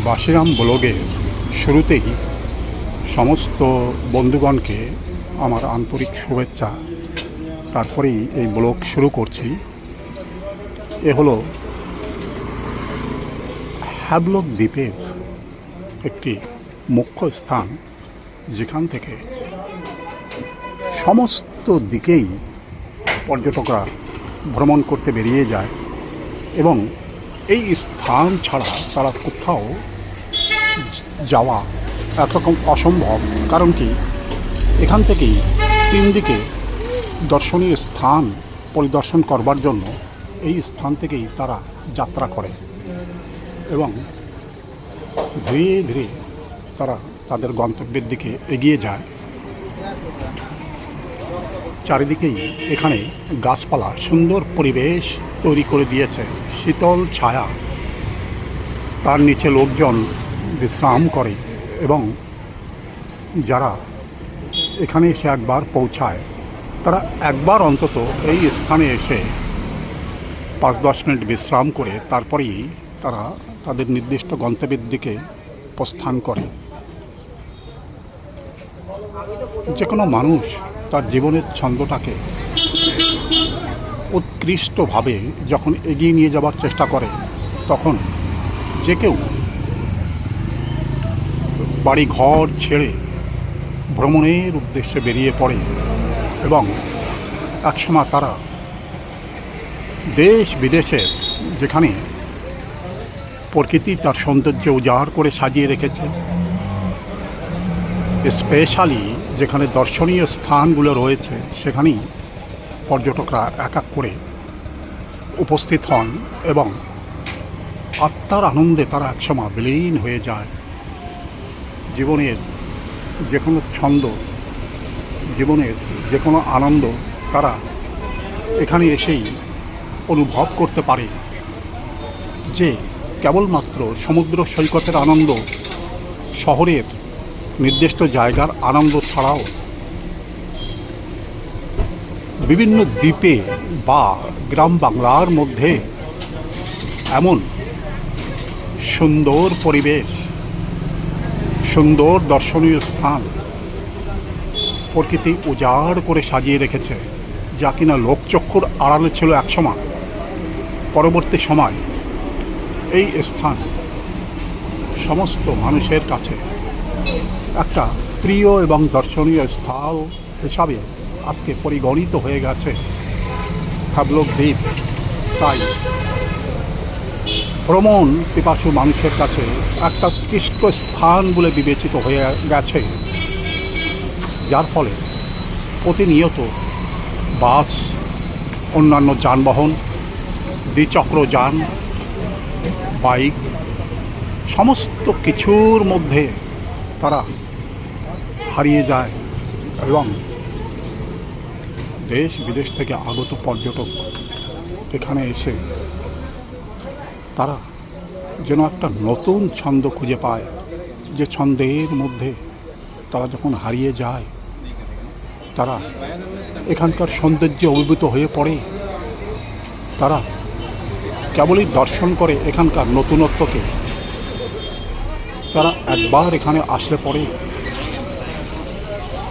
বাসিরাম ব্লগের শুরুতেই সমস্ত বন্ধুগণকে আমার আন্তরিক শুভেচ্ছা। তারপরেই এই ব্লগ শুরু করছি। এ হলো হ্যাভলক দ্বীপের একটি মুখ্য স্থান, যেখান থেকে সমস্ত দিকেই পর্যটকরা ভ্রমণ করতে বেরিয়ে যায় এবং এই স্থান ছাড়া তারা কোথাও যাওয়া একরকম অসম্ভব। কারণ কি, এখান থেকেই তিন দিকে দর্শনীয় স্থান পরিদর্শন করবার জন্য এই স্থান থেকেই তারা যাত্রা করে এবং ধীরে ধীরে তারা তাদের গন্তব্যের দিকে এগিয়ে যায়। চারিদিকেই এখানে গাছপালা সুন্দর পরিবেশ তৈরি করে দিয়েছে, শীতল ছায়া, তার নিচে লোকজন বিশ্রাম করে এবং যারা এখানে এসে একবার পৌঁছায় তারা একবার অন্তত এই স্থানে এসে 5-10 মিনিট বিশ্রাম করে তারপরেই তারা তাদের নির্দিষ্ট গন্তব্যের দিকে প্রস্থান করে। যে কোনো মানুষ তার জীবনের ছন্দটাকে উৎকৃষ্টভাবে যখন এগিয়ে নিয়ে যাবার চেষ্টা করে, তখন যে কেউ বাড়ি ঘর ছেড়ে ভ্রমণের উদ্দেশ্যে বেরিয়ে পড়ে এবং একসময় তারা দেশ বিদেশের যেখানে প্রকৃতি তার সৌন্দর্য উজাড় করে সাজিয়ে রেখেছে, স্পেশালি যেখানে দর্শনীয় স্থানগুলো রয়েছে, সেখানেই পর্যটকরা এক এক করে উপস্থিত হন এবং আত্মার আনন্দে তারা একসময় বিলীন হয়ে যায়। জীবনের যে কোনো ছন্দ, জীবনের যে কোনো আনন্দ তারা এখানে এসেই অনুভব করতে পারে। যে কেবলমাত্র সমুদ্র সৈকতের আনন্দ, শহরের নির্দিষ্ট জায়গার আনন্দ ছাড়াও বিভিন্ন দ্বীপে বা গ্রাম বাংলার মধ্যে এমন সুন্দর পরিবেশ, সুন্দর দর্শনীয় স্থান প্রকৃতি উজাড় করে সাজিয়ে রেখেছে, যা কিনা লোকচক্ষুর আড়ালে ছিল একসময়। পরবর্তী সময় এই স্থান সমস্ত মানুষের কাছে একটা প্রিয় এবং দর্শনীয় স্থল হিসাবে আজকে পরিগণিত হয়ে গেছে হ্যাভলক দ্বীপ। তাই ভ্রমণ পিপাসু মানুষের কাছে একটা উৎকৃষ্ট স্থান বলে বিবেচিত হয়ে গেছে, যার ফলে প্রতিনিয়ত বাস, অন্যান্য যানবাহন, দ্বিচক্র যান, বাইক, সমস্ত কিছুর মধ্যে তারা হারিয়ে যায় এবং দেশ বিদেশ থেকে আগত পর্যটক এখানে এসে তারা যেন একটা নতুন ছন্দ খুঁজে পায়। যে ছন্দের মধ্যে তারা যখন হারিয়ে যায়, তারা এখানকার সৌন্দর্যে অভিভূত হয়ে পড়ে। তারা কেবলই দর্শন করে এখানকার নতুনত্বকে। তারা একবার এখানে আসলে পরে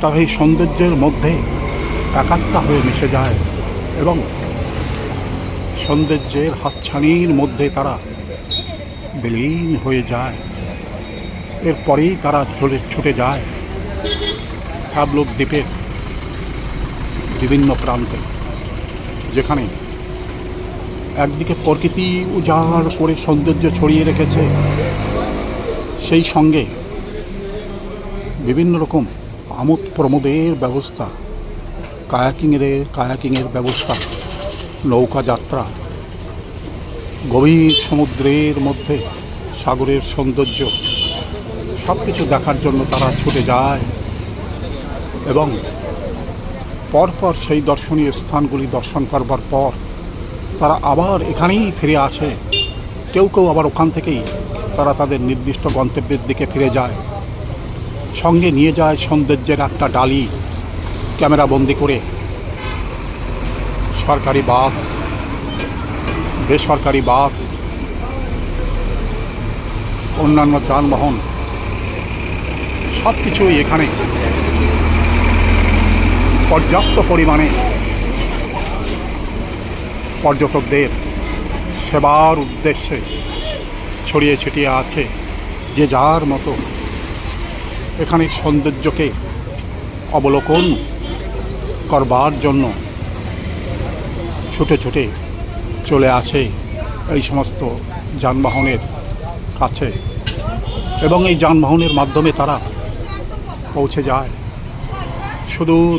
তারা এই সৌন্দর্যের মধ্যে একাত্মা হয়ে মিশে যায় এবং সৌন্দর্যের হাতছানির মধ্যে তারা বিলীন হয়ে যায়। এরপরেই তারা ছুটে যায় হ্যাভলক দ্বীপের বিভিন্ন প্রান্তে, যেখানে একদিকে প্রকৃতি উজাড় করে সৌন্দর্য ছড়িয়ে রেখেছে, সেই সঙ্গে বিভিন্ন রকম আমোদ প্রমোদের ব্যবস্থা, কায়াকিংয়ের ব্যবস্থা, নৌকা যাত্রা, গভীর সমুদ্রের মধ্যে সাগরের সৌন্দর্য, সব কিছু দেখার জন্য তারা ছুটে যায় এবং পরপর সেই দর্শনীয় স্থানগুলি দর্শন করবার পর তারা আবার এখানেই ফিরে আসে। কেউ কেউ আবার ওখান থেকেই তারা তাদের নির্দিষ্ট গন্তব্যের দিকে ফিরে যায়। সঙ্গে নিয়ে যায় সৌন্দর্যের একটা ডালি, ক্যামেরাবন্দি করে। সরকারি বাস, বেসরকারি বাস, অন্যান্য যানবাহন সব কিছুই এখানে পর্যাপ্ত পরিমাণে পর্যটকদের সেবার উদ্দেশ্যে ছড়িয়ে ছিটিয়ে আছে। যে যার মতো এখানে সৌন্দর্যকে অবলোকন করবার জন্য ছুটে ছুটে চলে আসে এই সমস্ত যানবাহনের কাছে, এবং এই যানবাহনের মাধ্যমে তারা পৌঁছে যায় সুদূর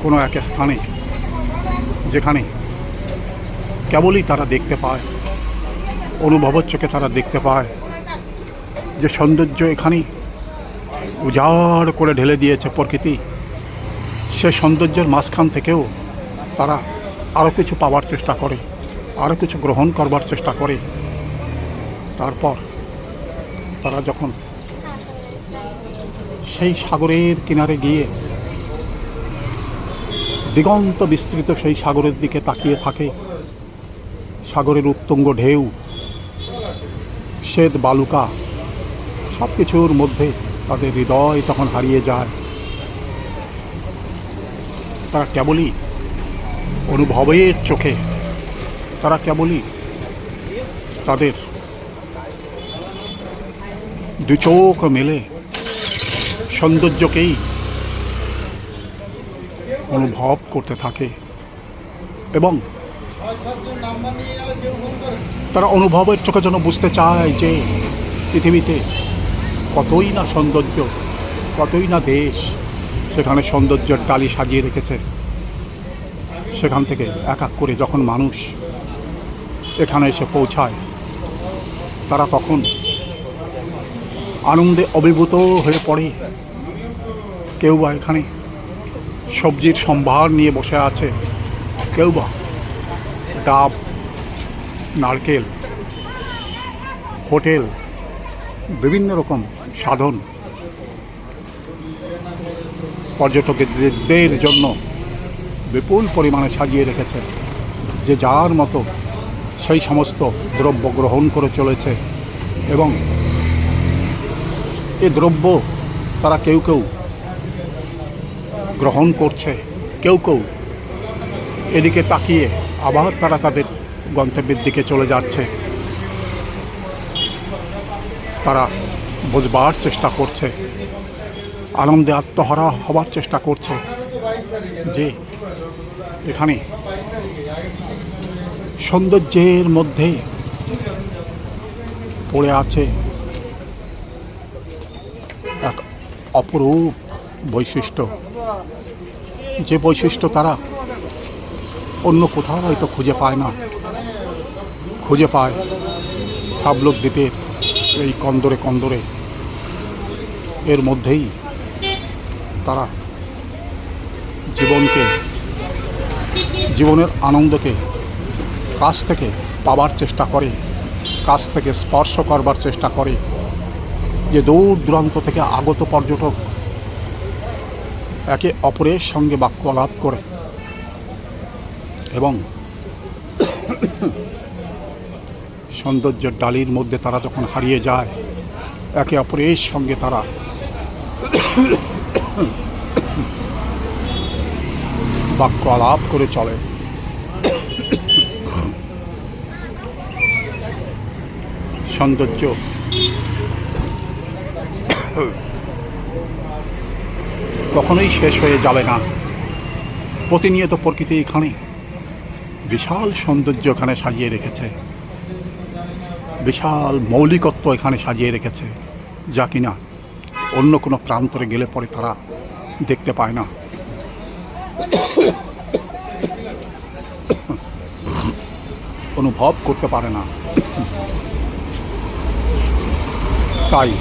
কোনো এক স্থানে, যেখানে কেবলই তারা দেখতে পায়, অনুভবের চোখে তারা দেখতে পায় যে সৌন্দর্য এখানে উজাড় করে ঢেলে দিয়েছে প্রকৃতি। সে সৌন্দর্যের মাঝখান থেকেও তারা আরও কিছু পাওয়ার চেষ্টা করে, আরও কিছু গ্রহণ করবার চেষ্টা করে। তারপর তারা যখন সেই সাগরের কিনারে গিয়ে দিগন্ত বিস্তৃত সেই সাগরের দিকে তাকিয়ে থাকে, সাগরের উত্তুঙ্গ ঢেউ, শ্বেত বালুকা, সব কিছুর মধ্যে তাদের হৃদয় তখন হারিয়ে যায়। তারা কেবলই অনুভবের চোখে, তারা কেবলই তাদের দু চোখ মেলে সৌন্দর্যকেই অনুভব করতে থাকে, এবং তারা অনুভবের চোখে যেন বুঝতে চায় যে পৃথিবীতে কতই না সৌন্দর্য, কতই না দেশ সেখানে সৌন্দর্যের ডালি সাজিয়ে রেখেছে। সেখান থেকে এক এক করে যখন মানুষ এখানে এসে পৌঁছায়, তারা তখন আনন্দে অভিভূত হয়ে পড়ে। কেউ বা এখানে সবজির সম্ভার নিয়ে বসে আছে, কেউ বা ডাব, নারকেল, হোটেল, বিভিন্ন রকম সাধন পর্যটকদের জন্য বিপুল পরিমাণে সাজিয়ে রেখেছে। যে যার মতো সেই সমস্ত দ্রব্য গ্রহণ করে চলেছে, এবং এই দ্রব্য তারা কেউ কেউ গ্রহণ করছে, কেউ কেউ এদিকে তাকিয়ে আবার তারা তাদের গন্তব্যের দিকে চলে যাচ্ছে। তারা বোঝবার চেষ্টা করছে, আনন্দে আত্মহারা হবার চেষ্টা করছে যে এখানে সৌন্দর্যের মধ্যে পড়ে আছে এক অপরূপ বৈশিষ্ট্য, যে বৈশিষ্ট্য তারা অন্য কোথাও হয়তো খুঁজে পায় না। খুঁজে পায় হাবলক দ্বীপের এই কন্দরে কন্দরে, এর মধ্যেই তারা জীবনের আনন্দকে কাছ থেকে পাবার চেষ্টা করে, কাছ থেকে স্পর্শ করবার চেষ্টা করে। যে দূর দূরান্ত থেকে আগত পর্যটক একে অপরের সঙ্গে বাক্য আলাপ করে, এবং সৌন্দর্যের ডালির মধ্যে তারা যখন হারিয়ে যায়, একে অপরের সঙ্গে তারা বাক্য আলাপ করে চলে। সৌন্দর্য কখনোই শেষ হয়ে যাবে না। প্রতিনিয়ত প্রকৃতি এখানে বিশাল সৌন্দর্য এখানে সাজিয়ে রেখেছে, বিশাল মৌলিকত্ব এখানে সাজিয়ে রেখেছে, যা কিনা অন্য কোনো প্রান্তরে গেলে পরে তারা দেখতে পায় না। অনুভব করতে পারে না। তাই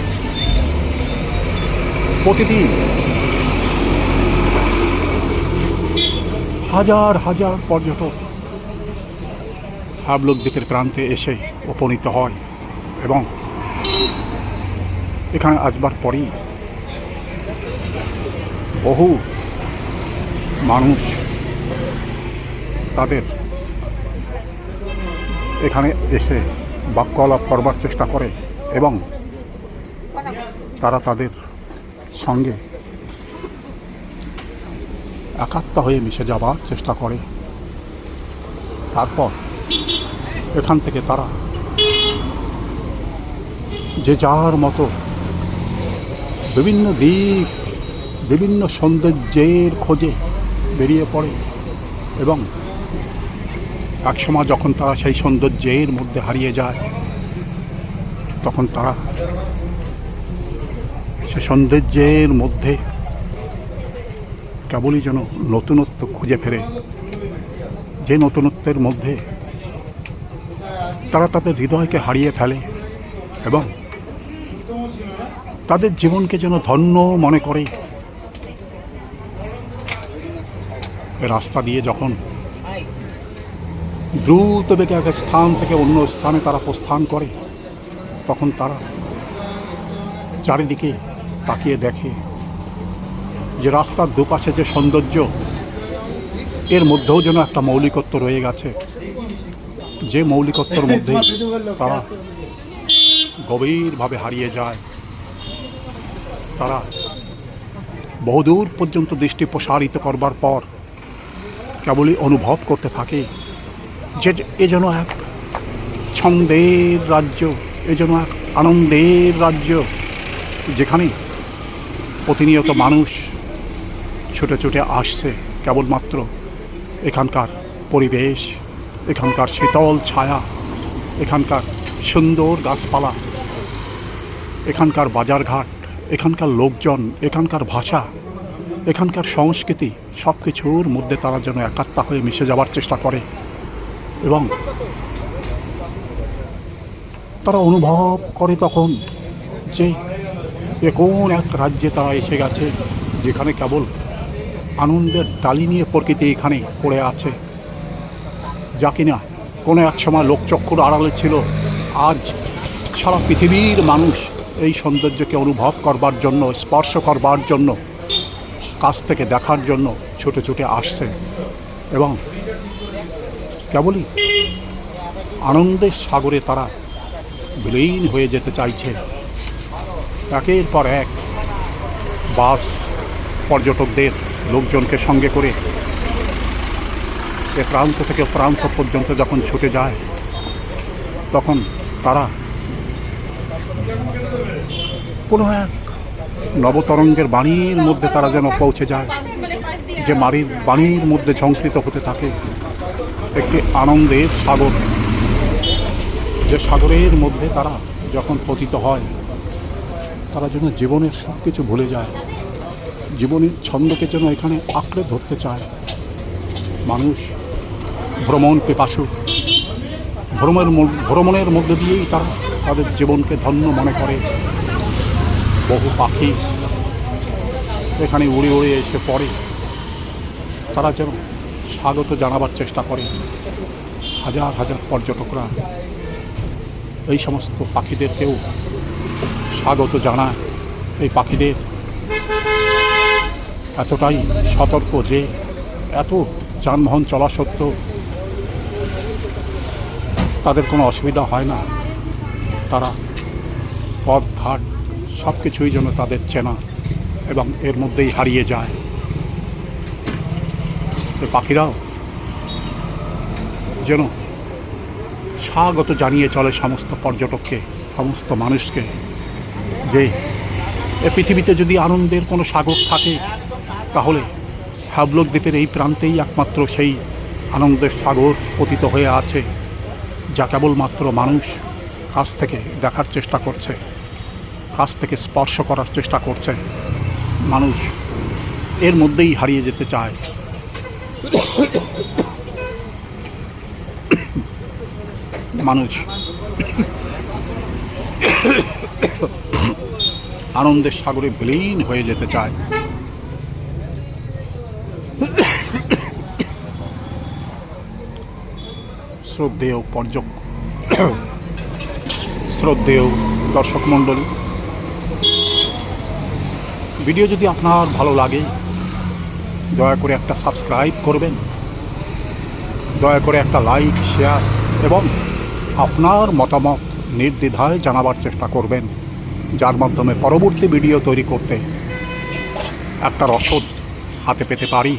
প্রতিদিন হাজার হাজার পর্যটক হাবলক দ্বীপের প্রান্তে এসে উপনীত হয়, এবং এখানে আসবার পরেই বহু মানুষ তাদের এখানে এসে বাক্যালাপ করবার চেষ্টা করে এবং তারা তাদের সঙ্গে একাত্ম হয়ে মিশে যাবার চেষ্টা করে। তারপর এখান থেকে তারা যে যার মতো বিভিন্ন দিক, বিভিন্ন সৌন্দর্যের খোঁজে বেরিয়ে পড়ে এবং একসময় যখন তারা সেই সৌন্দর্যের মধ্যে হারিয়ে যায়, তখন তারা সে সৌন্দর্যের মধ্যে কেবলই যেন নতুনত্ব খুঁজে ফেরে, যে নতুনত্বের মধ্যে তারা তাদের হৃদয়কে হারিয়ে ফেলে এবং তাদের জীবনকে যেন ধন্য মনে করে। রাস্তা দিয়ে যখন দ্রুত বেগে এক স্থান থেকে অন্য স্থানে তারা প্রস্থান করে, তখন তারা চারিদিকে তাকিয়ে দেখে যে রাস্তার দুপাশে যে সৌন্দর্য, এর মধ্যেও যেন একটা মৌলিকত্ব রয়ে গেছে, যে মৌলিকত্বর মধ্যে তারা গভীরভাবে হারিয়ে যায়। তারা বহুদূর পর্যন্ত দৃষ্টি প্রসারিত করবার পর কেবলই অনুভব করতে থাকে যে এ যেন এক ছন্দের রাজ্য, এ যেন এক আনন্দের রাজ্য, যেখানে প্রতিনিয়ত মানুষ ছুটে ছুটে আসছে কেবলমাত্র এখানকার পরিবেশ, এখানকার শীতল ছায়া, এখানকার সুন্দর গাছপালা, এখানকার বাজারঘাট, এখানকার লোকজন, এখানকার ভাষা, এখানকার সংস্কৃতি, সব কিছুর মধ্যে তারা যেন একাত্ম হয়ে মিশে যাওয়ার চেষ্টা করে এবং তারা অনুভব করে তখন যে এ কোন এক রাজ্যে তারা এসে গেছে, যেখানে কেবল আনন্দের ডালি নিয়ে প্রকৃতি এখানে পড়ে আছে, যা কিনা কোনো এক সময় লোকচক্ষুর আড়ালে ছিল। আজ সারা পৃথিবীর মানুষ এই সৌন্দর্যকে অনুভব করবার জন্য, স্পর্শ করবার জন্য, কাছ থেকে দেখার জন্য ছুটে ছুটে আসছে এবং কেবলই আনন্দের সাগরে তারা বিলীন হয়ে যেতে চাইছে। একের পর এক বাস পর্যটকদের, লোকজনকে সঙ্গে করে এ প্রান্ত থেকে প্রান্ত পর্যন্ত যখন ছুটে যায়, তখন তারা কোনো এক নবতরঙ্গের বাণীর মধ্যে তারা যেন পৌঁছে যায়, যে বাণীর মধ্যে ঝঙ্কৃত হতে থাকে একটি আনন্দের সাগর, যে সাগরের মধ্যে তারা যখন পতিত হয়, তারা যেন জীবনের সব কিছু ভুলে যায়, জীবনের ছন্দকে যেন এখানে আঁকড়ে ধরতে চায়। মানুষ ভ্রমণ পিপাসু, ভ্রমণের মধ্যে দিয়েই তারা তাদের জীবনকে ধন্য মনে করে। বহু পাখি এখানে উড়ে উড়ে এসে পড়ে, তারা যেন স্বাগত জানাবার চেষ্টা করে। হাজার হাজার পর্যটকরা এই সমস্ত পাখিদেরকেও স্বাগত জানায়। এই পাখিদের এতটাই সতর্ক যে এত যানবাহন চলা সত্ত্বেও তাদের কোনো অসুবিধা হয় না। তারা পথঘাট সব কিছুই যেন তাদের চেনা এবং এর মধ্যেই হারিয়ে যায়। পাখিরাও যেন স্বাগত জানিয়ে চলে সমস্ত পর্যটককে, সমস্ত মানুষকে, যে এ পৃথিবীতে যদি আনন্দের কোনো সাগর থাকে, তাহলে হ্যাবলক দ্বীপের এই প্রান্তেই একমাত্র সেই আনন্দের সাগর পতিত হয়ে আছে, যা কেবলমাত্র মানুষ কাছ থেকে দেখার চেষ্টা করছে, কাছ থেকে স্পর্শ করার চেষ্টা করছে। মানুষ এর মধ্যেই হারিয়ে যেতে চায়। মানুষ আনন্দের সাগরে বিলীন হয়ে যেতে চায়। শ্রদ্ধেয় দর্শক মণ্ডলী, ভিডিও যদি আপনার ভালো লাগে দয়া করে একটা সাবস্ক্রাইব করবেন, দয়া করে একটা লাইক, শেয়ার এবং আপনার মতামত নির্দ্বিধায় জানাবার চেষ্টা করবেন, যার মাধ্যমে পরবর্তী ভিডিও তৈরি করতে একটা রসদ হাতে পেতে পারি।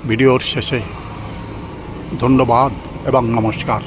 ভিডিওর শেষে ধন্যবাদ এবং নমস্কার।